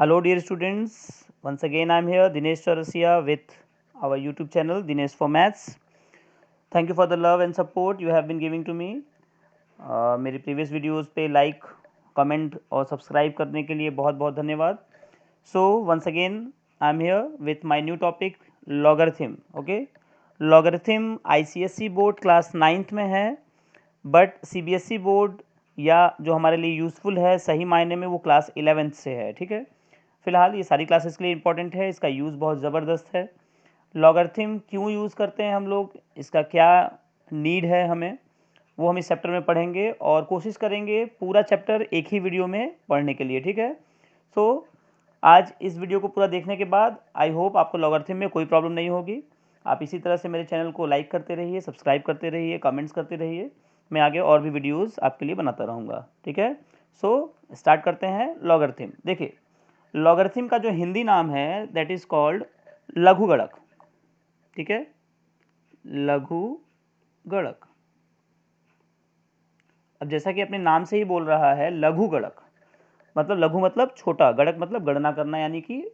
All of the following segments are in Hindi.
Hello dear students, once again I am here Dinesh Chaurasia with our YouTube channel Dinesh for Maths. Thank you for the love and support you have been giving to me. मेरे प्रीवियस वीडियोस पे लाइक कमेंट और सब्सक्राइब करने के लिए बहुत बहुत धन्यवाद. So once again I am here with my new topic logarithm. Okay, logarithm ICSE board class 9th में है, बट सीबीएसई बोर्ड या जो हमारे लिए यूज़फुल है सही मायने में वो क्लास 11th से है. ठीक है, फिलहाल ये सारी क्लासेस के लिए इंपॉर्टेंट है, इसका यूज़ बहुत ज़बरदस्त है. लॉगरिथम क्यों यूज़ करते हैं हम लोग, इसका क्या नीड है हमें, वो हम इस चैप्टर में पढ़ेंगे और कोशिश करेंगे पूरा चैप्टर एक ही वीडियो में पढ़ने के लिए. ठीक है, सो आज इस वीडियो को पूरा देखने के बाद आई होप आपको लॉगरिथम में कोई प्रॉब्लम नहीं होगी. आप इसी तरह से मेरे चैनल को लाइक करते रहिए, सब्सक्राइब करते रहिए, कमेंट्स करते रहिए. मैं आगे और भी वीडियोस आपके लिए बनाता रहूँगा. ठीक है, सो स्टार्ट करते हैं लॉगरिथम. देखिए, लॉगरिथम का जो हिंदी नाम है दैट इज़ कॉल्ड लघु गणक. ठीक है, लघु गणक. अब जैसा कि अपने नाम से ही बोल रहा है लघु गणक, मतलब लघु मतलब छोटा, गणक मतलब गणना करना, यानी कि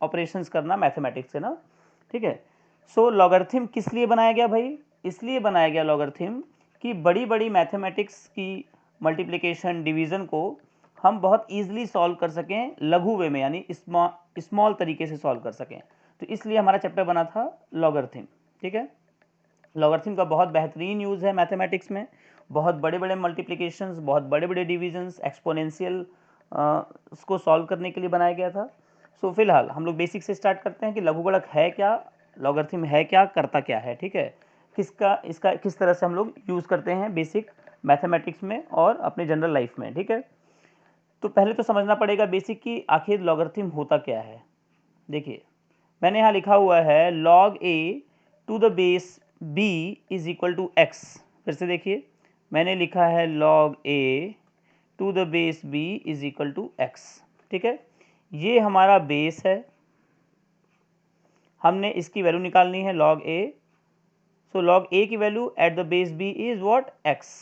ऑपरेशंस करना मैथमेटिक्स से ना. ठीक है, सो लॉगरिथम किस लिए बनाया गया भाई, इसलिए बनाया गया लॉगरिथम कि बड़ी बड़ी मैथमेटिक्स की मल्टीप्लिकेशन डिवीज़न को हम बहुत ईजिली सॉल्व कर सकें लघु वे में, यानी स्मॉल तरीके से सॉल्व कर सकें. तो इसलिए हमारा चैप्टर बना था लॉगरिथम. ठीक है, लॉगरिथम का बहुत बेहतरीन यूज़ है मैथमेटिक्स में. बहुत बड़े बड़े मल्टीप्लिकेशंस, बहुत बड़े बड़े डिवीजन्स, एक्सपोनेंशियल उसको सॉल्व करने के लिए बनाया गया था. सो फिलहाल हम लोग बेसिक से स्टार्ट करते हैं कि लघुगणक है क्या, लॉगरिथम है क्या, करता क्या है. ठीक है, इसका किस तरह से हम लोग यूज़ करते हैं बेसिक मैथमेटिक्स में और अपने जनरल लाइफ में. ठीक है, तो पहले तो समझना पड़ेगा बेसिक कि आखिर लॉगरिथम होता क्या है. देखिए, मैंने यहाँ लिखा हुआ है log a to the base b is equal to x. फिर से देखिए, मैंने लिखा है log a to the base b is equal to x. ठीक है, ये हमारा बेस है, हमने इसकी वैल्यू निकालनी है log a. So log a की value eight the base b is what, x.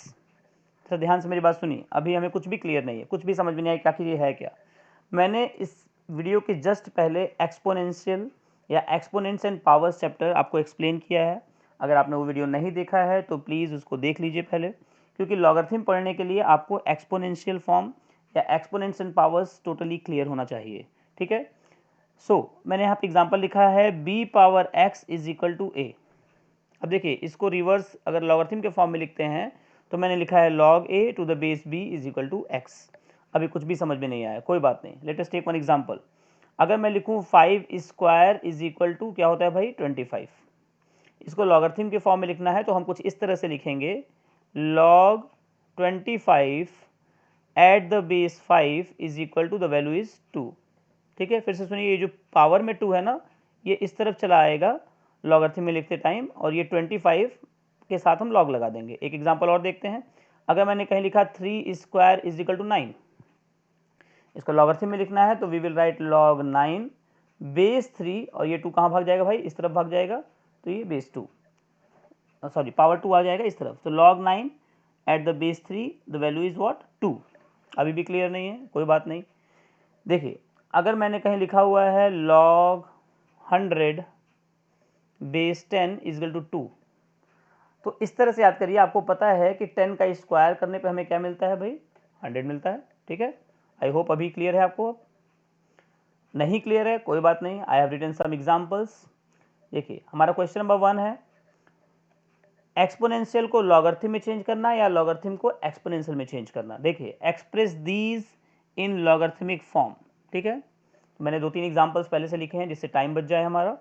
तो ध्यान से मेरी बात सुनिए, अभी हमें कुछ भी क्लियर नहीं है, कुछ भी समझ में नहीं आया कि ये है क्या. मैंने इस वीडियो के जस्ट पहले एक्सपोनेंशियल या एक्सपोनेंट्स एंड पावर्स चैप्टर आपको एक्सप्लेन किया है. अगर आपने वो वीडियो नहीं देखा है तो प्लीज़ उसको देख लीजिए पहले, क्योंकि लॉगरिथम पढ़ने के लिए आपको एक्सपोनेंशियल फॉर्म या exponents and powers totally clear होना चाहिए. ठीक है, सो मैंने यहाँ पे एग्जांपल लिखा है b power x is equal to a. अब देखिए, इसको रिवर्स अगर लॉगरिथम के फॉर्म में लिखते हैं तो मैंने लिखा है log a to the base b is equal to x. अभी कुछ भी समझ में नहीं आया, कोई बात नहीं, let us take one example. अगर मैं लिखूं 5 स्क्वायर इज इक्वल टू क्या होता है भाई, 25. इसको लॉगरिथम के फॉर्म में लिखना है तो हम कुछ इस तरह से लिखेंगे log 25 at the base 5 is equal to the value is 2. ठीक है, फिर से सुनिए, ये जो पावर में 2 है ना, ये इस तरफ चला आएगा लॉगरिथम में लिखते टाइम, और ये 25 के साथ हम लॉग लगा देंगे. एक एग्जांपल और देखते हैं. अगर मैंने कहीं लिखा 3 स्क्वायर इज इक्वल टू 9, इसको लॉगरिथम में लिखना है तो we will write log 9 base 3, और ये 2 कहाँ भाग जाएगा भाई, इस तरफ भाग जाएगा, तो ये बेस 2, सॉरी पावर 2 आ जाएगा इस तरफ. तो log 9 eight the base 3 the value is what, 2. अभी भी क्लियर नहीं है, कोई बात नहीं. देखिए, अगर मैंने कहीं लिखा हुआ है log 100 base 10 is equal to 2, तो इस तरह से याद करिए. आपको पता है कि 10 का स्क्वायर करने पे हमें क्या मिलता है भाई, 100 मिलता है. ठीक है, आई होप अभी क्लियर है आपको. अब नहीं क्लियर है कोई बात नहीं, I have written some examples. देखिए, हमारा क्वेश्चन नंबर 1 है एक्सपोनेंशियल को लॉगरिथम में चेंज करना या लॉगरिथम को एक्सपोनेंशियल में चेंज करना. देखिए, express these in logarithmic form. ठीक है, तो मैंने 2-3 एग्जांपल्स पहले से लिखे हैं जिससे टाइम बच जाए हमारा.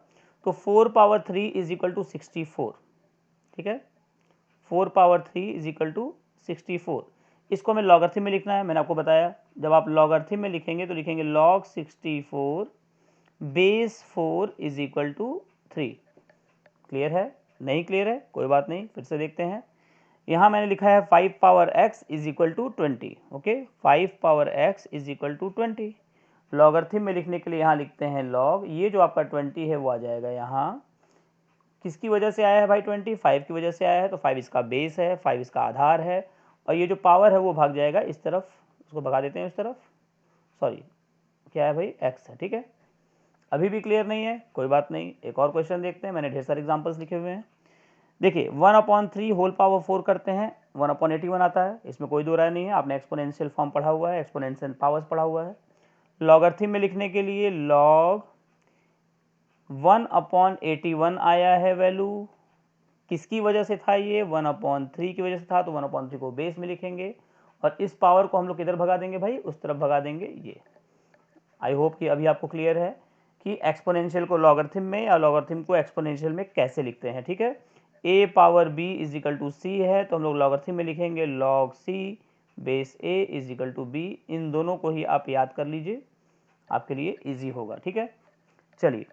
तो 4 पावर 3 इज इक्वल टू 64. ठीक है, 4 पावर 3 इज इक्वल टू 64. इसको हमें लॉगरिथम में लिखना है. मैंने आपको बताया, जब आप लॉगरिथम में लिखेंगे तो लिखेंगे log 64 base 4 is equal to 3. Clear है, नहीं क्लियर है कोई बात नहीं, फिर से देखते हैं. यहाँ मैंने लिखा है 5 power x is equal to 20. Okay, 5 power x is equal to 20. Logarithm में लिखने के लिए यहाँ लिखते हैं log, ये जो आपका 20 है वो आ जाएगा यहाँ, किसकी वजह से आया है भाई 20, 5 की वजह से आया है, तो 5 इसका बेस है, 5 इसका आधार है, और ये जो पावर है वो भाग जाएगा इस तरफ, उसको भगा देते हैं इस तरफ, सॉरी क्या है भाई, x है। ठीक है, अभी भी क्लियर नहीं है, कोई बात नहीं, एक और क्वेश्चन देखते हैं। मैंने ढेर सारे एग्जांपल्स लिखे हुए हैं। देखिए 1/3 होल पावर 4 करते हैं, 1/81 आता है, इसमें कोई दो राय नहीं है। आपने एक्सपोनेंशियल फॉर्म पढ़ा हुआ है, एक्सपोनेंशियल पावर्स पढ़ा हुआ है। लॉगरिथम में लिखने के लिए log 1/81 आया है वैल्यू, किसकी वजह से था ये, 1/3 की वजह से था, तो 1/3 को बेस में लिखेंगे और इस पावर को हम लोग किधर भगा देंगे भाई, उस तरफ भगा देंगे ये। आई होप कि अभी आपको क्लियर है कि एक्सपोनेंशियल को लॉगरिथम में या लॉगरिथम को एक्सपोनेंशियल में कैसे लिखते हैं। ठीक है, a power b is equal to c है, तो हम लोग लॉगरिथम में लिखेंगे log c base a is equal to b। इन दोनों को ही आप याद कर लीजिए, आपके लिए इजी होगा। ठीक है, चलिए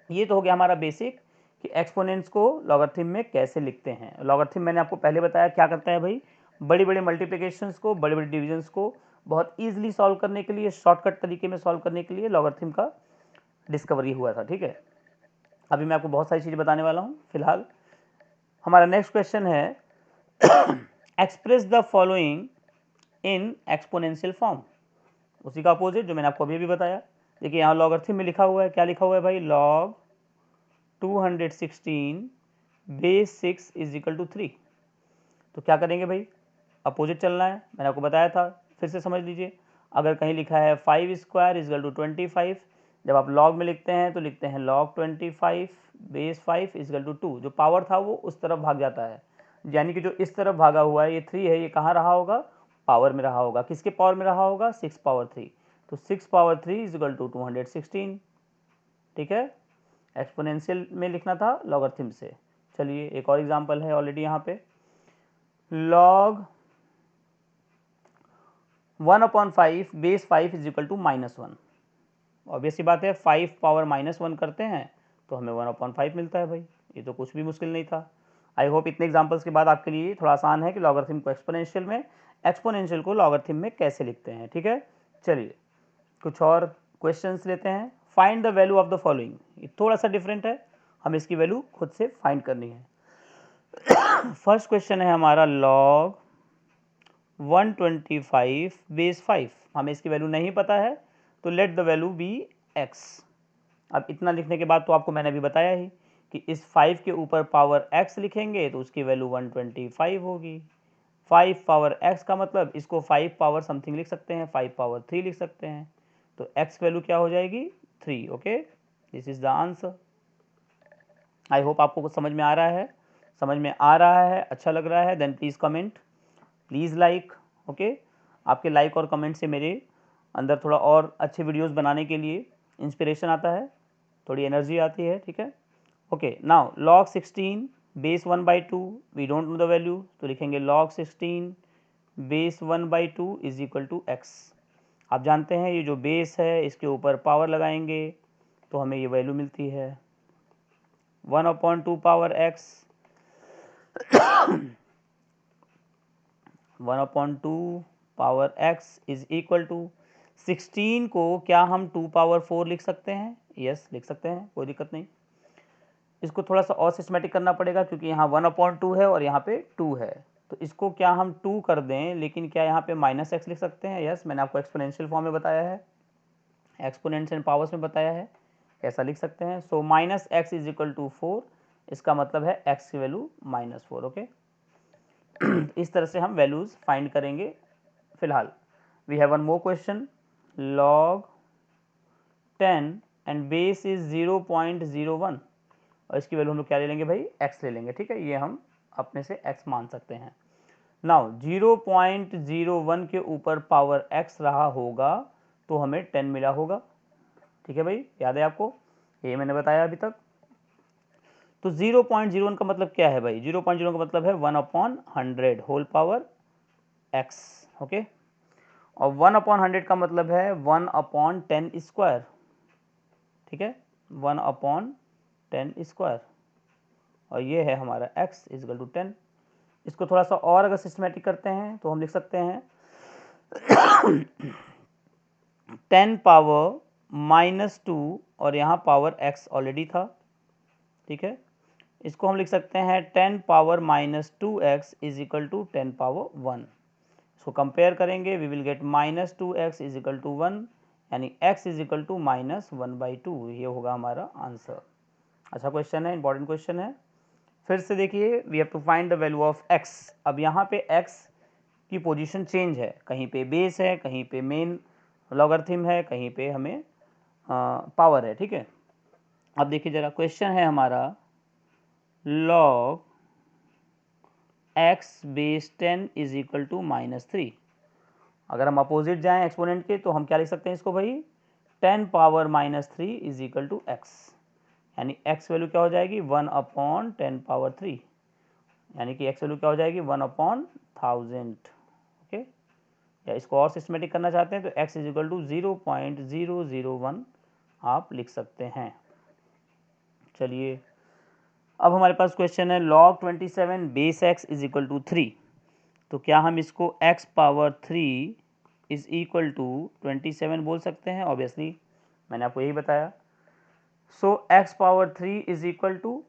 ये तो हो गया हमारा बेसिक कि एक्सपोनेंट्स को लॉगरिथम में कैसे लिखते हैं। लॉगरिथम मैंने आपको पहले बताया क्या करता है भाई, बड़ी बड़ी मल्टीप्लिकेशंस को, बड़ी बड़ी डिविजन्स को बहुत ईजिली सॉल्व करने के लिए, शॉर्टकट तरीके में सॉल्व करने के लिए लॉगरिथम का डिस्कवरी हुआ था। ठीक है, अभी मैं आपको बहुत सारी चीज़ें बताने वाला हूँ। फिलहाल हमारा नेक्स्ट क्वेश्चन है express the following in exponential form, उसी का अपोजिट जो मैंने आपको अभी भी बताया। देखिए यहाँ लॉगरिथम में लिखा हुआ है, क्या लिखा हुआ है भाई, log 216 base 6 is equal to 3। तो क्या करेंगे भाई, अपोजिट चलना है, मैंने आपको बताया था, फिर से समझ लीजिए। अगर कहीं लिखा है 5 स्क्वायर इज इक्वल टू 25, जब आप लॉग में लिखते हैं तो लिखते हैं log 25 base 5 is equal to 2। जो पावर था वो उस तरफ भाग जाता है, यानी कि जो इस तरफ भागा हुआ है ये 3 है, ये कहाँ रहा होगा, पावर में रहा होगा। किसके पावर में रहा होगा, 6 पावर 3। तो 6 पावर 3 इज इक्वल टू 216। ठीक है, एक्सपोनेंशियल में लिखना था लॉगरिथम से। चलिए एक और एग्जांपल है ऑलरेडी यहाँ पे, log 1/5 base 5 is equal to -1। Obviously बात है, 5 पावर -1 करते हैं तो हमें 1/5 मिलता है भाई, ये तो कुछ भी मुश्किल नहीं था। आई होप इतने एग्जांपल्स के बाद आपके लिए थोड़ा आसान है कि लॉगरिथम को एक्सपोनेंशियल में, एक्सपोनेंशियल को लॉगरिथम में कैसे लिखते हैं। ठीक है, चलिए कुछ और क्वेश्चंस लेते हैं। Find the value of the following, ये थोड़ा सा डिफरेंट है, हमें इसकी वैल्यू खुद से फाइंड करनी है। फर्स्ट क्वेश्चन है हमारा log 125 बेस 5, हमें इसकी वैल्यू नहीं पता है, तो let the value be x। अब इतना लिखने के बाद तो आपको मैंने अभी बताया ही कि इस 5 के ऊपर पावर x लिखेंगे तो उसकी वैल्यू 125 होगी। 5 पावर x का मतलब इसको 5 पावर समथिंग लिख सकते हैं, 5 पावर 3 लिख सकते हैं, तो x वैल्यू क्या हो जाएगी, 3। Okay, this is the answer. I hope आपको कुछ समझ में आ रहा है, समझ में आ रहा है, अच्छा लग रहा है, then please comment, please like. Okay, आपके लाइक और कमेंट से मेरे अंदर थोड़ा और अच्छे वीडियोस बनाने के लिए इंस्पिरेशन आता है, थोड़ी एनर्जी आती है। ठीक है, okay, now log 16 base 1/2, we don't know the value, तो लिखेंगे log 16 base 1/2 is equal to x। आप जानते हैं ये जो बेस है इसके ऊपर पावर लगाएंगे तो हमें ये वैल्यू मिलती है 1/2 power x, 1/2 power x is equal to 16 को क्या हम 2 पावर 4 लिख सकते हैं, यस लिख सकते हैं, कोई दिक्कत नहीं। इसको थोड़ा सा और सिस्टमेटिक करना पड़ेगा क्योंकि यहाँ 1/2 है और यहाँ पे 2 है, तो इसको क्या हम 2 कर दें, लेकिन क्या यहाँ पे -x लिख सकते हैं, यस मैंने आपको एक्सपोनेंशियल फॉर्म में बताया है, एक्सपोनेंट्स एंड पावर्स में बताया है, ऐसा लिख सकते हैं। सो -x इज इक्वल टू 4, इसका मतलब है x की वैल्यू -4। ओके, इस तरह से हम वैल्यूज फाइंड करेंगे। फिलहाल we have one more question, log 10 and base is 0.01 और इसकी वैल्यू हम लोग क्या ले लेंगे भाई, x ले लेंगे। ठीक है, ये हम अपने से x मान सकते हैं। नाउ 0.01 के ऊपर पावर x रहा होगा तो हमें 10 मिला होगा। ठीक है भाई, याद है आपको, ये मैंने बताया अभी तक। तो 0.01 का मतलब क्या है भाई, 0.01 का मतलब है 1/100 होल पावर x। ओके, और 1/100 का मतलब है 1/10 स्क्वायर। ठीक है, 1/10 स्क्वायर, और ये है हमारा x इज इक्वल टू 10। इसको थोड़ा सा और अगर सिस्टमेटिक करते हैं तो हम लिख सकते हैं 10 पावर -2 और यहाँ पावर x ऑलरेडी था। ठीक है, इसको हम लिख सकते हैं 10 power -2x is equal to 10 power 1। इसको कंपेयर करेंगे, we will get -2x is equal to 1, यानी x इज इक्वल टू -1/2, ये होगा हमारा आंसर। अच्छा क्वेश्चन है, इंपॉर्टेंट क्वेश्चन है। फिर से देखिए, we have to find the value of x। अब यहाँ पे x की पोजीशन चेंज है, कहीं पे बेस है, कहीं पे मेन लॉगरिथम है, कहीं पे हमें पावर है, ठीक है। अब देखिए जरा, क्वेश्चन है हमारा log x base 10 is equal to -3। अगर हम अपोजिट जाएं एक्सपोनेंट के तो हम क्या लिख सकते हैं इसको भाई, 10 power -3 is equal to x, यानी x वैल्यू क्या हो जाएगी 1/10 पावर 3, यानी कि x वैल्यू क्या हो जाएगी 1/1000। ओके, या इसको और सिस्टमेटिक करना चाहते हैं तो x इज इक्वल टू 0.001 आप लिख सकते हैं। चलिए, अब हमारे पास क्वेश्चन है log 27 base x is equal to 3। तो क्या हम इसको x power 3 is equal to 27 बोल सकते हैं? ऑब्वियसली, मैंने आपको यही बताया। So x power 3 is equal to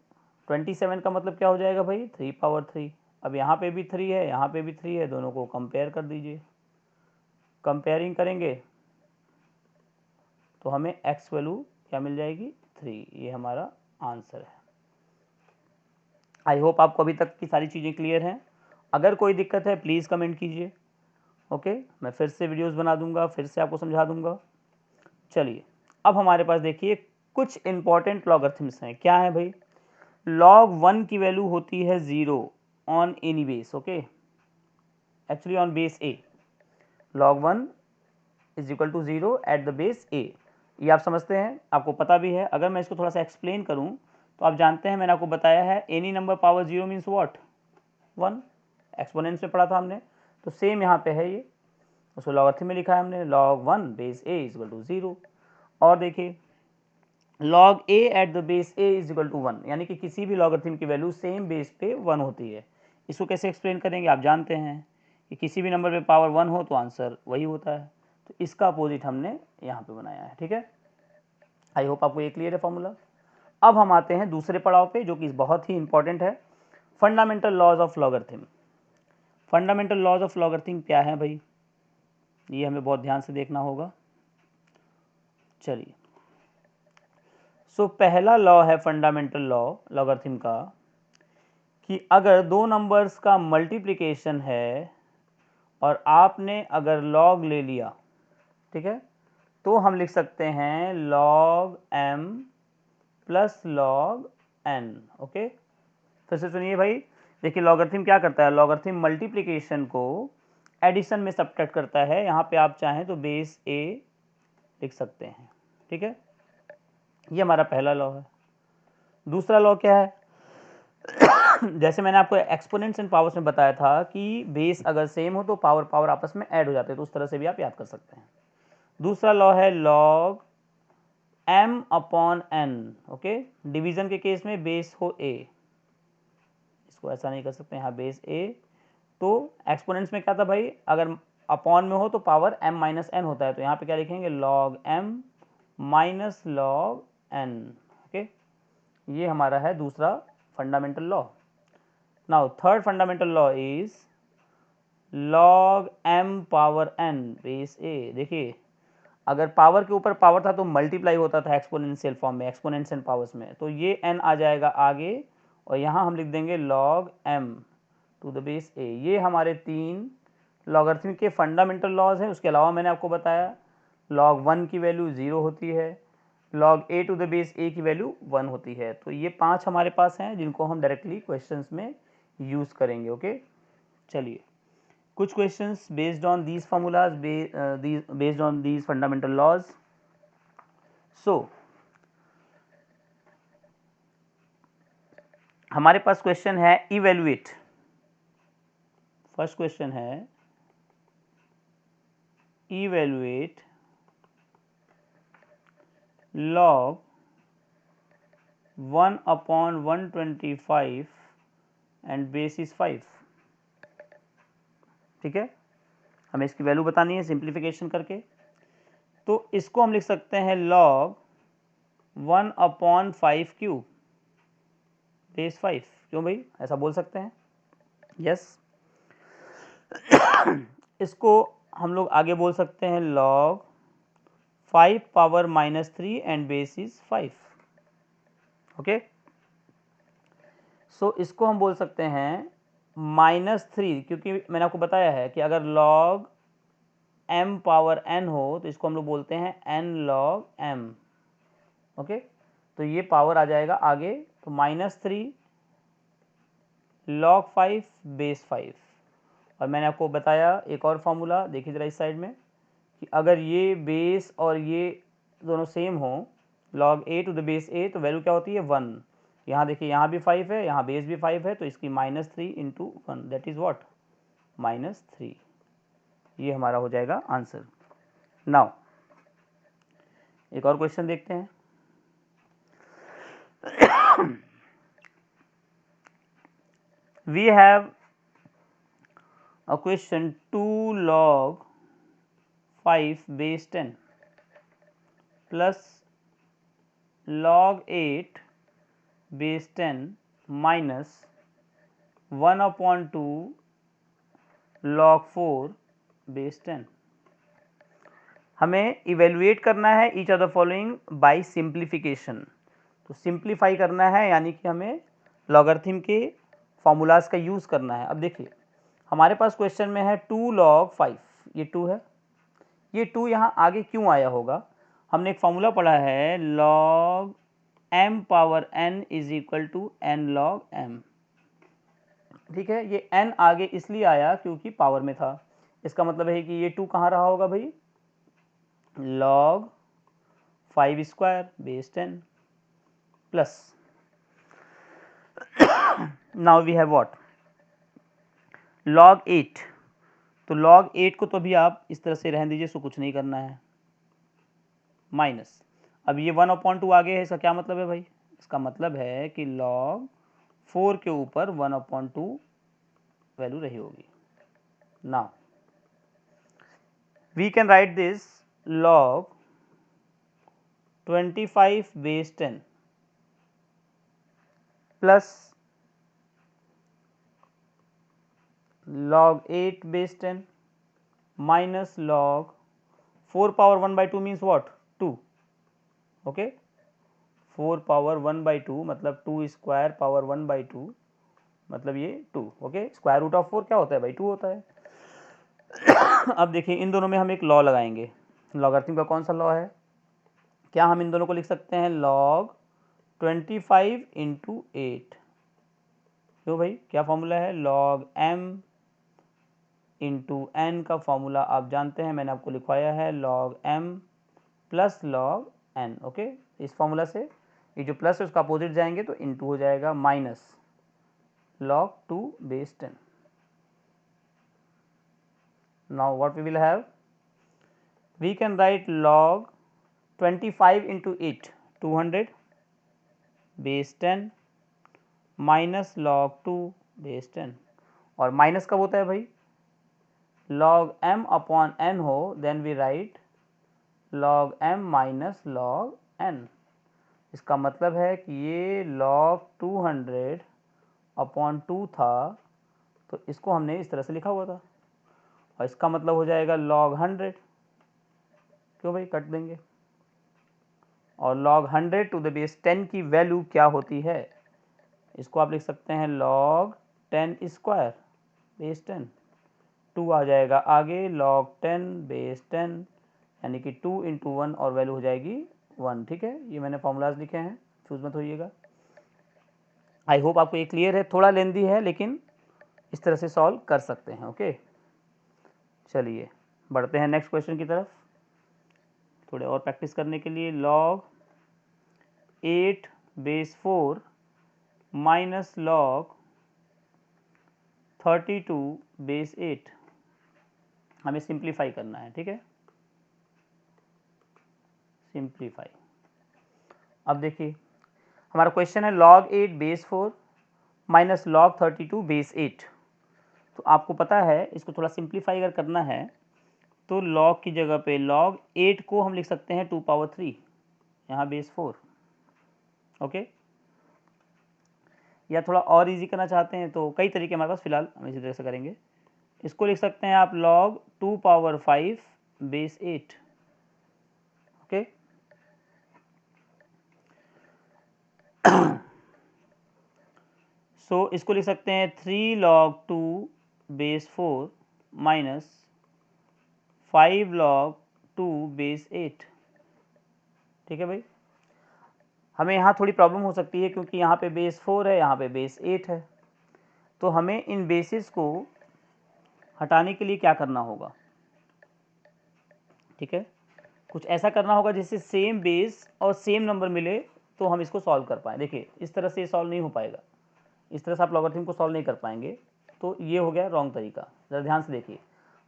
27 का मतलब क्या हो जाएगा भाई, 3 पावर 3। अब यहाँ पे भी 3 है, यहाँ पे भी 3 है, दोनों को कंपेयर कर दीजिए। कंपेयरिंग करेंगे तो हमें x वैल्यू क्या मिल जाएगी, 3। ये हमारा आंसर है। आई होप आपको अभी तक की सारी चीज़ें क्लियर हैं। अगर कोई दिक्कत है प्लीज़ कमेंट कीजिए। ओके, मैं फिर से वीडियोस बना दूंगा, फिर से आपको समझा दूंगा। चलिए, अब हमारे पास देखिए कुछ इंपॉर्टेंट लॉगरिथम्स हैं। क्या है भाई, log 1 की वैल्यू होती है 0 on any base. Okay, actually on base a, log 1 is equal to 0 at the base a। ये आप समझते हैं, आपको पता भी है। अगर मैं इसको थोड़ा सा एक्सप्लेन करूं तो आप जानते हैं, मैंने आपको बताया है any number power 0 means what, 1। Exponents में पढ़ा था हमने, तो सेम यहाँ पे है। ये उसको लॉगरिथम में लिखा है हमने, log 1 base a is equal to 0। और देखिए log a at the base a is equal to 1, यानी कि किसी भी लॉगरिथम की वैल्यू सेम बेस पे 1 होती है। इसको कैसे एक्सप्लेन करेंगे, आप जानते हैं कि किसी भी नंबर पे पावर 1 हो तो आंसर वही होता है। तो इसका अपोजिट हमने यहाँ पे बनाया है, ठीक है। आई होप आपको ये क्लियर है फॉर्मूला। अब हम आते हैं दूसरे पड़ाव पे, जो कि बहुत ही इंपॉर्टेंट है, fundamental laws of logarithm. Fundamental laws of logarithm क्या है भाई, ये हमें बहुत ध्यान से देखना होगा। चलिए, सो पहला लॉ है फंडामेंटल लॉ लॉगरिथम का, कि अगर दो नंबर्स का मल्टीप्लिकेशन है और आपने अगर लॉग ले लिया, ठीक है, तो हम लिख सकते हैं log m plus log n। Okay, फिर से सुनिए भाई, देखिए लॉगरिथम क्या करता है, लॉगरिथम मल्टीप्लिकेशन को एडिशन में सब्ट्रैक्ट करता है। यहाँ पे आप चाहें तो बेस a लिख सकते हैं, ठीक है। ये हमारा पहला लॉ है। दूसरा लॉ क्या है, जैसे मैंने आपको एक्सपोनेंट्स एंड पावर्स में बताया था कि बेस अगर सेम हो तो पावर पावर आपस में ऐड हो जाते हैं, तो उस तरह से भी आप याद कर सकते हैं। दूसरा लॉ है log m upon n। Okay, division के केस में बेस हो a, इसको ऐसा नहीं कर सकते, यहाँ बेस a। तो एक्सपोनेंट्स में क्या था भाई, अगर अपॉन में हो तो पावर m माइनस n होता है, तो यहाँ पे क्या लिखेंगे log m minus log n। Okay, ये हमारा है दूसरा fundamental law. Now third fundamental law is log m power n base a। देखिए, अगर पावर के ऊपर पावर था तो मल्टीप्लाई होता था एक्सपोनेंशियल फॉर्म में, एक्सपोनेंट्स एंड पावर्स में, तो ये n आ जाएगा आगे और यहाँ हम लिख देंगे log m to the base a। ये हमारे तीन लॉगरिथम के फंडामेंटल लॉज हैं। उसके अलावा मैंने आपको बताया log 1 की वैल्यू 0 होती है, log a to the base a की वैल्यू 1 होती है। तो ये 5 हमारे पास हैं जिनको हम डायरेक्टली क्वेश्चंस में यूज़ करेंगे। ओके, चलिए, कुछ questions based on these formulas, based on these fundamental laws. So हमारे पास क्वेश्चन है इवेल्युएट। फर्स्ट क्वेश्चन है evaluate log 1/125 and base is 5। ठीक है, हमें इसकी वैल्यू बतानी है सिंप्लीफिकेशन करके। तो इसको हम लिख सकते हैं log 1/5 क्यूब बेस 5। क्यों भाई, ऐसा बोल सकते हैं, यस। इसको हम लोग आगे बोल सकते हैं log 5 power -3 and base is 5। Okay, so इसको हम बोल सकते हैं -3, क्योंकि मैंने आपको बताया है कि अगर लॉग m पावर n हो तो इसको हम लोग बोलते हैं n log m। ओके, तो ये पावर आ जाएगा आगे, तो -3 log 5 बेस 5। और मैंने आपको बताया एक और फॉर्मूला, देखिए ज़रा इस साइड में, कि अगर ये बेस और ये दोनों सेम हो, log a to the base a, तो वैल्यू क्या होती है 1। यहाँ देखिए, यहाँ भी 5 है, यहाँ बेस भी 5 है, तो इसकी -3 इंटू 1 दैट इज़ व्हाट -3। ये हमारा हो जाएगा आंसर। नाउ एक और क्वेश्चन देखते हैं। We have a question 2 log 5 base 10 plus log 8 base 10 minus 1 upon 2 log 4 base 10। हमें इवेल्युएट करना है each of the following bye simplification. तो सिंप्लीफाई करना है, यानी कि हमें लॉगरिथम के फॉर्मूलाज का यूज़ करना है। अब देखिए, हमारे पास क्वेश्चन में है 2 log 5, ये 2 है, ये 2 यहाँ आगे क्यों आया होगा? हमने एक फॉर्मूला पढ़ा है log m power n is equal to n log m। ठीक है, ये n आगे इसलिए आया क्योंकि पावर में था। इसका मतलब है कि ये 2 कहाँ रहा होगा भाई? log 5 square base 10 plus, now we have what, log 8। तो log 8 को तो अभी आप इस तरह से रहने दीजिए, इसको कुछ नहीं करना है, माइनस। अब ये 1/2 आगे है, इसका क्या मतलब है भाई? इसका मतलब है कि log 4 के ऊपर 1/2 वैल्यू रही होगी। Now we can write this log 25 base 10 plus log 8 base 10 minus log 4 power 1/2 means what? 2। Okay, 4 power 1/2 मतलब 2 स्क्वायर पावर 1/2 मतलब ये 2। ओके, स्क्वायर रूट ऑफ 4 क्या होता है भाई? 2 होता है। अब देखिए, इन दोनों में हम एक लॉ लगाएंगे। लॉगरिथम का कौन सा लॉ है? क्या हम इन दोनों को लिख सकते हैं log 25 इंटू 8? क्यों भाई, क्या फॉर्मूला है? log m इंटू n का फॉर्मूला आप जानते हैं, मैंने आपको लिखवाया है log m plus log n। Okay, इस फॉर्मूला से ये जो प्लस है उसका अपोजिट जाएंगे तो इंटू हो जाएगा minus log 2 base 10। now what we will have, we can write log 25 into 8 200 base 10 minus log 2 base 10। और माइनस कब होता है भाई? log m अपॉन n हो, then we write log m minus log n। इसका मतलब है कि ये log 200 अपॉन 2 था, तो इसको हमने इस तरह से लिखा हुआ था, और इसका मतलब हो जाएगा log 100। क्यों भाई, कट देंगे। और log 100 टू द बेस 10 की वैल्यू क्या होती है? इसको आप लिख सकते हैं log 10 स्क्वायर बेस 10, 2 आ जाएगा आगे, log 10 बेस 10 यानी कि 2 इंटू 1 और वैल्यू हो जाएगी 1। ठीक है, ये मैंने फॉर्मूलाज लिखे हैं, चूज मत होइएगा। आई होप आपको ये क्लियर है, थोड़ा लेंदी है लेकिन इस तरह से सॉल्व कर सकते हैं। ओके, चलिए बढ़ते हैं नेक्स्ट क्वेश्चन की तरफ, थोड़े और प्रैक्टिस करने के लिए। log 8 base 4 minus log 32 base 8 हमें सिंप्लीफाई करना है। ठीक है, सिंप्लीफाई। अब देखिए, हमारा क्वेश्चन है log 8 base 4 minus log 32 base 8। तो आपको पता है, इसको थोड़ा सिंप्लीफाई अगर करना है तो log की जगह पे log 8 को हम लिख सकते हैं 2 पावर 3, यहाँ बेस 4। ओके, या थोड़ा और इजी करना चाहते हैं तो कई तरीके हमारे पास, फिलहाल हम इसी तरह से करेंगे। इसको लिख सकते हैं आप log 2 power 5 base 8। Okay. So इसको लिख सकते हैं 3 log 2 base 4 minus 5 log 2 base 8। ठीक है भाई, हमें यहाँ थोड़ी प्रॉब्लम हो सकती है क्योंकि यहाँ पे बेस 4 है, यहाँ पे बेस 8 है, तो हमें इन बेसिस को हटाने के लिए क्या करना होगा? ठीक है, कुछ ऐसा करना होगा जिससे सेम बेस और सेम नंबर मिले तो हम इसको सॉल्व कर पाएँ। देखिए इस तरह से ये सॉल्व नहीं हो पाएगा, इस तरह से आप लॉगरिथम को सॉल्व नहीं कर पाएंगे, तो ये हो गया रॉन्ग तरीका। ज़रा ध्यान से देखिए,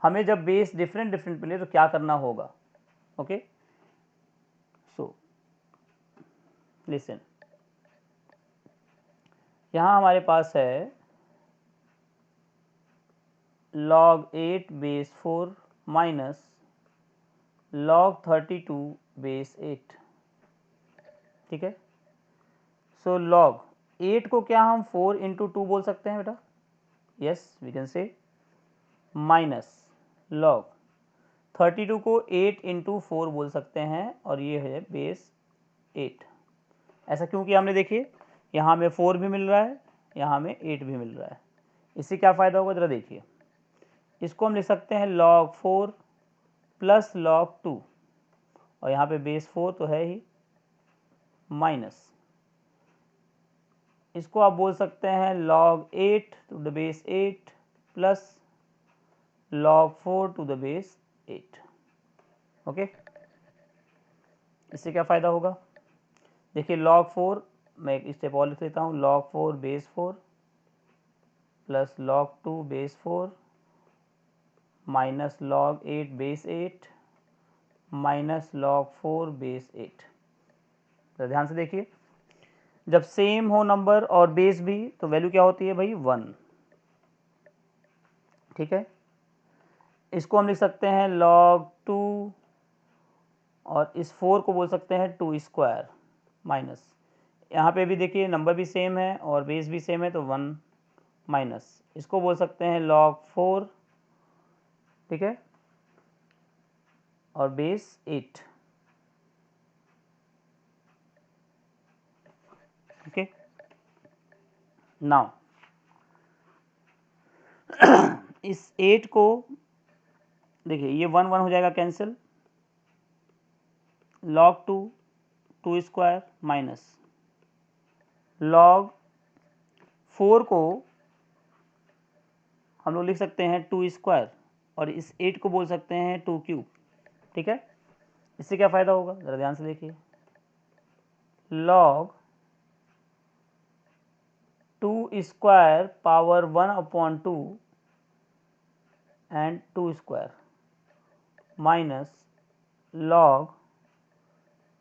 हमें जब बेस डिफरेंट डिफरेंट मिले तो क्या करना होगा? ओके, सो लिसन, यहाँ हमारे पास है log 8 base 4 minus log 32 base 8। ठीक है, सो log 8 को क्या हम 4 इंटू 2 बोल सकते हैं बेटा? Yes we can say, minus log 32 को 8 इंटू 4 बोल सकते हैं, और ये है बेस 8। ऐसा क्यों किया हमने? देखिए यहाँ हमें 4 भी मिल रहा है, यहाँ हमें 8 भी मिल रहा है। इससे क्या फ़ायदा होगा ज़रा देखिए, इसको हम लिख सकते हैं log 4 प्लस log 2, और यहाँ पे बेस 4 तो है ही, माइनस इसको आप बोल सकते हैं log 8 to the base 8 plus log 4 to the base 8। Okay, इससे क्या फ़ायदा होगा? देखिए log 4, मैं एक स्टेप और लिख लेता हूँ, log 4 base 4 plus log 2 base 4 minus log 8 base 8 minus log 4 base 8। तो ध्यान से देखिए, जब सेम हो नंबर और बेस भी तो वैल्यू क्या होती है भाई? 1। ठीक है, इसको हम लिख सकते हैं log 2, और इस 4 को बोल सकते हैं 2 स्क्वायर, माइनस यहाँ पे भी देखिए नंबर भी सेम है और बेस भी सेम है तो 1, माइनस इसको बोल सकते हैं log 4, ठीक है, और बेस 8। ओके, नाउ इस 8 को देखिए, ये 1 1 हो जाएगा cancel, log 2 2 square minus log 4 को हम लोग लिख सकते हैं 2 स्क्वायर, और इस 8 को बोल सकते हैं 2 क्यूब। ठीक है, इससे क्या फ़ायदा होगा ज़रा ध्यान से देखिए, log 2 square power 1/2 and 2 square minus log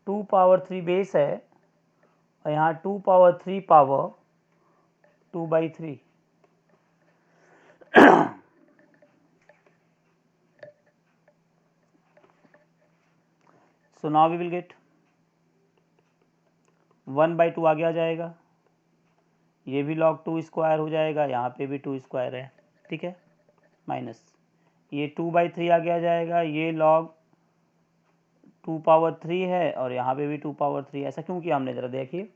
2 power 3 base है, और यहाँ 2 power 3 power 2/3। So now we will get 1/2 आगे आ जाएगा, ये भी log 2 स्क्वायर हो जाएगा, यहाँ पे भी 2 स्क्वायर है। ठीक है, माइनस ये 2/3 आगे आ जाएगा, ये log 2 पावर 3 है, और यहाँ पे भी 2 पावर 3। ऐसा क्यों किया हमने ज़रा देखिए,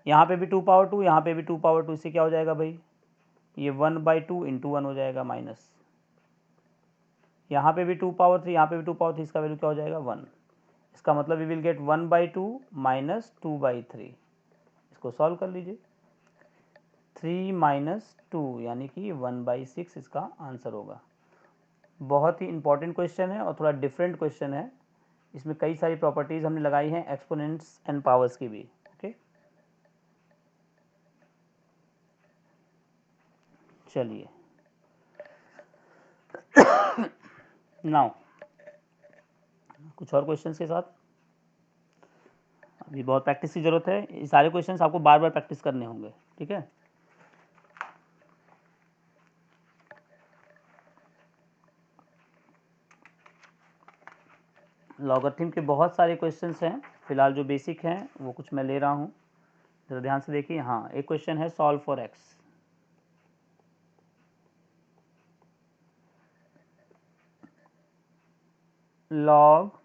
यहाँ पे भी 2 पावर 2, यहाँ पे भी 2 पावर 2, इससे क्या हो जाएगा भाई? ये 1/2 इंटू 1 हो जाएगा, माइनस यहाँ पे भी 2 पावर 3, यहाँ पे भी 2 पावर 3, इसका वैल्यू क्या हो जाएगा? 1। इसका मतलब वी विल गेट 1/2 माइनस 2/3। इसको सॉल्व कर लीजिए, 3 माइनस 2 यानी कि 1/6 इसका आंसर होगा। बहुत ही इंपॉर्टेंट क्वेश्चन है और थोड़ा डिफरेंट क्वेश्चन है, इसमें कई सारी प्रॉपर्टीज़ हमने लगाई हैं एक्सपोनेंट्स एंड पावर्स की भी। ओके, चलिए नाउ कुछ और क्वेश्चंस के साथ, अभी बहुत प्रैक्टिस की ज़रूरत है, ये सारे क्वेश्चंस आपको बार बार प्रैक्टिस करने होंगे। ठीक है, लॉगरिथम के बहुत सारे क्वेश्चंस हैं, फिलहाल जो बेसिक हैं वो कुछ मैं ले रहा हूँ, ज़रा ध्यान से देखिए। हाँ, एक क्वेश्चन है solve for x. Log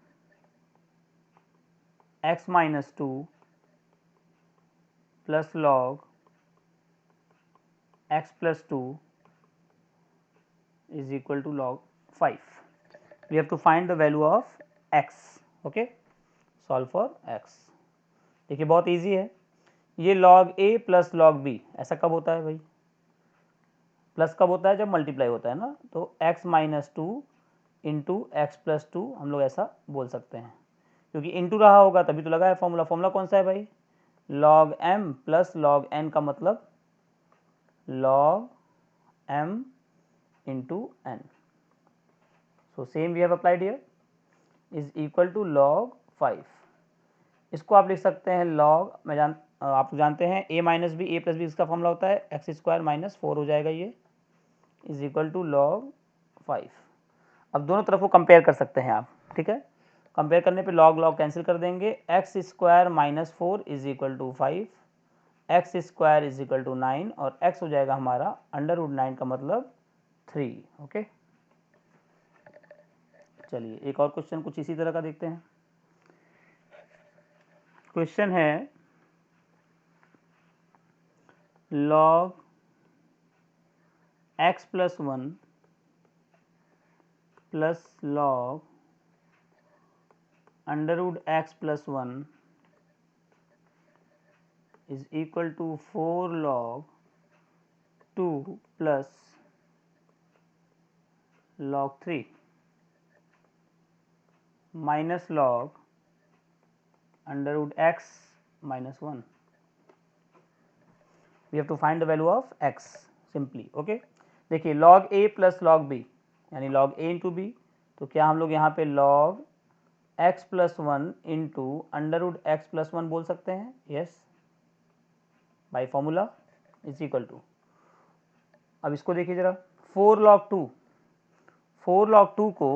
x minus 2 plus log x plus 2 is equal to log 5. We have to find the value of x. Okay, solve for x. देखिए बहुत इजी है, ये log a plus log b ऐसा कब होता है भाई? प्लस कब होता है? जब मल्टीप्लाई होता है ना, तो x minus 2 into x plus 2 हम लोग ऐसा बोल सकते हैं, क्योंकि इंटू रहा होगा तभी तो लगा है फॉर्मूला। फॉर्मूला कौन सा है भाई? log m plus log n का मतलब log m into n. So same we have applied here is equal to log 5. इसको आप लिख सकते हैं log, आप जानते हैं a minus b a plus b इसका फॉर्मूला होता है एक्स स्क्वायर माइनस 4 हो जाएगा, ये इज इक्वल टू log 5. अब दोनों तरफ को कंपेयर कर सकते हैं आप, ठीक है। कंपेयर करने पे log log कैंसिल कर देंगे, x square minus 4 is equal to 5, x square is equal to 9 और x हो जाएगा हमारा अंडर रूट 9 का मतलब 3। ओके, चलिए एक और क्वेश्चन कुछ इसी तरह का देखते हैं। क्वेश्चन है log x plus 1 plus log under root x plus 1 is equal to 4 log 2 plus log 3 minus log under root x minus 1. We have to find the value of x simply. Okay, देखिए log a plus log b यानी log a into b, तो क्या हम लोग यहाँ पे log x plus 1 into under root x plus 1 बोल सकते हैं? Yes, by formula is equal to, अब इसको देखिए जरा, 4 log 2, 4 log 2 को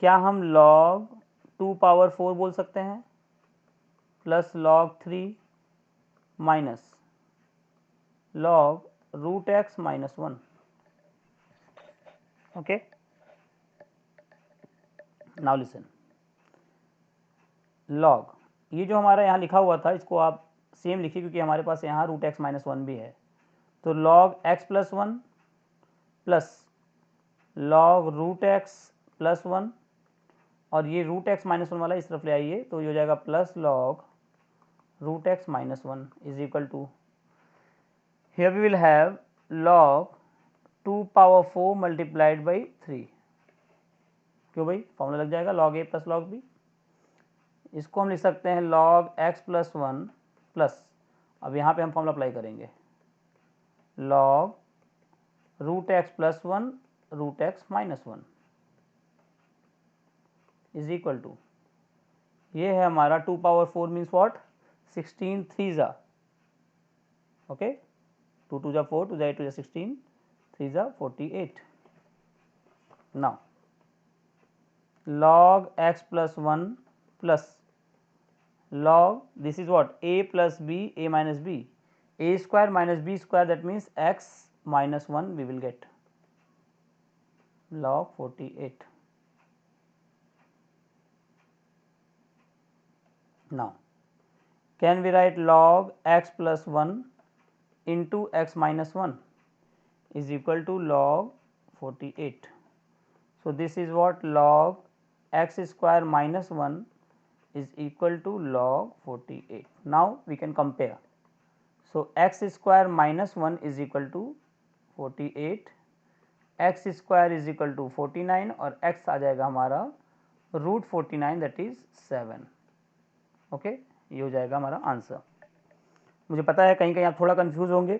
क्या हम log 2 पावर 4 बोल सकते हैं plus log 3 minus log root x minus 1। Okay, now listen, log ये जो हमारा यहाँ लिखा हुआ था इसको आप सेम लिखिए, क्योंकि हमारे पास यहाँ रूट x माइनस 1 भी है, तो log x plus 1 plus log root x plus 1 और ये रूट x माइनस 1 वाला इस तरफ ले आइए, तो ये हो जाएगा plus log root x minus 1 is equal to, here we will have log 2 power 4 multiplied by 3। क्यों भाई? फॉर्मूला लग जाएगा log a plus log b। इसको हम लिख सकते हैं log x प्लस 1 प्लस, अब यहाँ पे हम फॉर्मूला अप्लाई करेंगे, log root x plus 1 root x minus 1 is equal to, ये है हमारा 2 पावर 4 मीन्स व्हाट, 16 3 जा, ओके, 2 2 जा 4, 2 जा 8, 2 जा 16, 3 जा 48। Now log x plus 1 plus log, this is what, a plus b, a minus b, a square minus b square, that means x minus 1 we will get log 48. Now can we write log x plus 1 into x minus 1 is equal to log 48. So this is what, log x square minus 1 is equal to log 48. Now we can compare. So x square minus 1 is equal to 48, x square is equal to 49 और x आ जाएगा हमारा रूट 49 दैट इज 7। ओके, ये हो जाएगा हमारा आंसर। मुझे पता है कहीं कहीं आप थोड़ा कंफ्यूज होंगे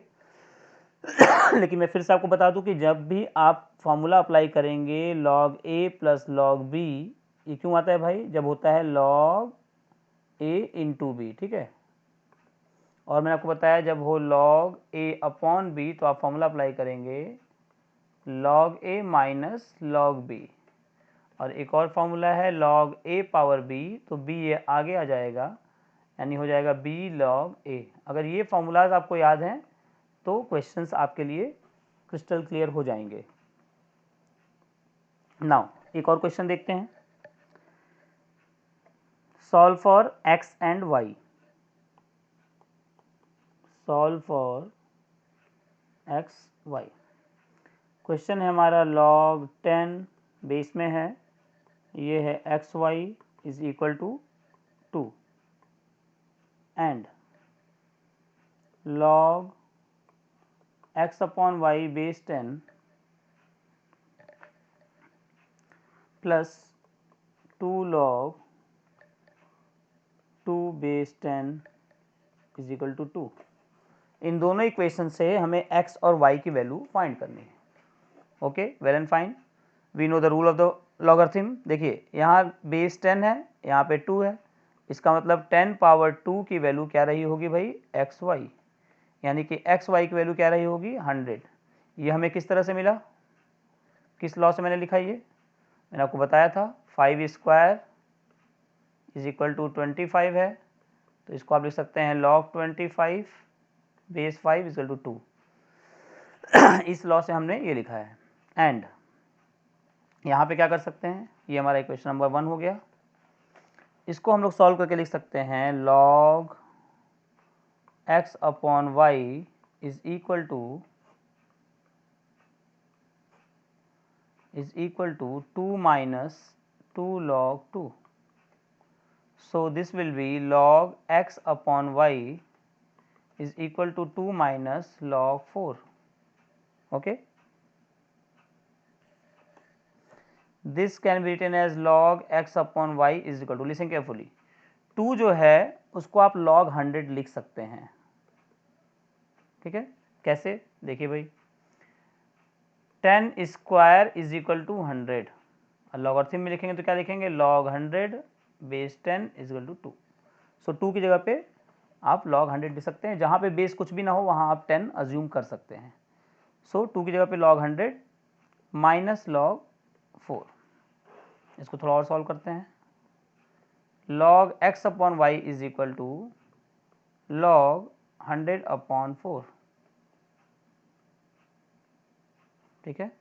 लेकिन मैं फिर से आपको बता दूं कि जब भी आप फॉर्मूला अप्लाई करेंगे log a plus log b, ये क्यों आता है भाई? जब होता है log a इंटू बी, ठीक है। और मैंने आपको बताया जब हो log a अपॉन b तो आप फॉर्मूला अप्लाई करेंगे log a minus log b, और एक और फॉर्मूला है log a पावर b, तो b ये आगे आ जाएगा यानी हो जाएगा b log a। अगर ये फॉर्मूलाज आपको याद हैं तो क्वेश्चंस आपके लिए क्रिस्टल क्लियर हो जाएंगे। नाउ एक और क्वेश्चन देखते हैं। Solve for x and y, solve for x y. Question है हमारा log 10 बेस में है, ये है x y is equal to 2 and log x upon y base 10 plus 2 log 2 base 10 is equal to 2। इन दोनों इक्वेशन से हमें x और y की वैल्यू फाइंड करनी है। Okay, well and fine, we know the rule of the logarithm. देखिए यहाँ बेस 10 है, यहाँ पे 2 है, इसका मतलब 10 पावर 2 की वैल्यू क्या रही होगी भाई, एक्स वाई, यानी कि एक्स वाई की वैल्यू क्या रही होगी 100। ये हमें किस तरह से मिला, किस लॉ से मैंने लिखा, ये मैंने आपको बताया था 5 स्क्वायर इज इक्वल टू 25 है, तो इसको आप लिख सकते हैं log 25 base 5 is equal to 2। इस लॉ से हमने ये लिखा है। एंड यहाँ पे क्या कर सकते हैं, ये हमारा इक्वेशन नंबर 1 हो गया। इसको हम लोग सॉल्व करके लिख सकते हैं log x upon y is equal to 2 minus 2 log 2। So this will be log x upon y is equal to 2 minus log 4. Okay. This can be written as log x upon y is equal to, listen carefully, 2 जो है उसको आप log 100 लिख सकते हैं। ठीक है, कैसे, देखिए भाई 10 square is equal to 100, logarithm में लिखेंगे तो क्या लिखेंगे log 100 base 10 is equal to 2। So 2 की जगह पे आप log 100 लिख सकते हैं, जहाँ पे बेस कुछ भी ना हो वहाँ आप 10 अज्यूम कर सकते हैं। सो 2 की जगह पे log 100 माइनस log 4। इसको थोड़ा और सॉल्व करते हैं, log x upon y is equal to log 100 upon 4। ठीक है,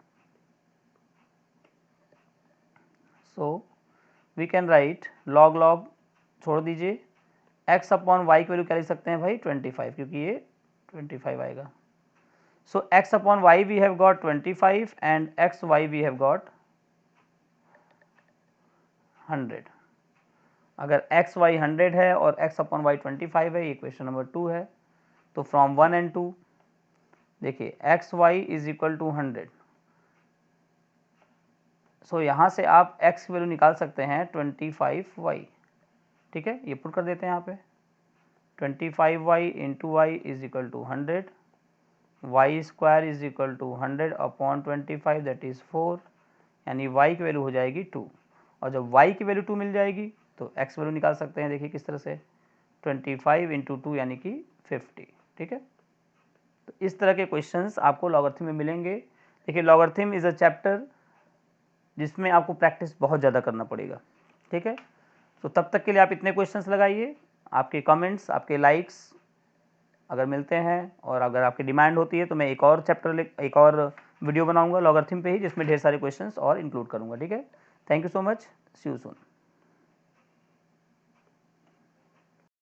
so we can write log छोड़ दीजिए, x अपॉन वाई की वैल्यू क्या लिख सकते हैं भाई 25, क्योंकि ये 25 आएगा। So x upon y we have got 25 and x y we have got 100। अगर एक्स वाई 100 है और x अपॉन वाई 25 है, ये क्वेश्चन नंबर 2 है। तो फ्रॉम 1 एंड 2 देखिए x y is equal to 100। So यहाँ से आप x की वैल्यू निकाल सकते हैं 25y। ठीक है, ये पुट कर देते हैं यहाँ पे 25y into y is equal to 100, y square is equal to 100 upon 25 that is 4, यानी y की वैल्यू हो जाएगी 2। और जब y की वैल्यू 2 मिल जाएगी तो x वैल्यू निकाल सकते हैं, देखिए किस तरह से 25 इंटू 2 यानी कि 50। ठीक है, तो इस तरह के क्वेश्चंस आपको लॉगरिथम में मिलेंगे। देखिए लॉगरिथम इज़ अ चैप्टर जिसमें आपको प्रैक्टिस बहुत ज़्यादा करना पड़ेगा। ठीक है, तो तब तक के लिए आप इतने क्वेश्चंस लगाइए, आपके कमेंट्स, आपके लाइक्स अगर मिलते हैं और अगर आपकी डिमांड होती है तो मैं एक और चैप्टर, एक और वीडियो बनाऊंगा लॉगरिथम पे ही, जिसमें ढेर सारे क्वेश्चंस और इंक्लूड करूंगा। ठीक है, thank you so much, see you soon.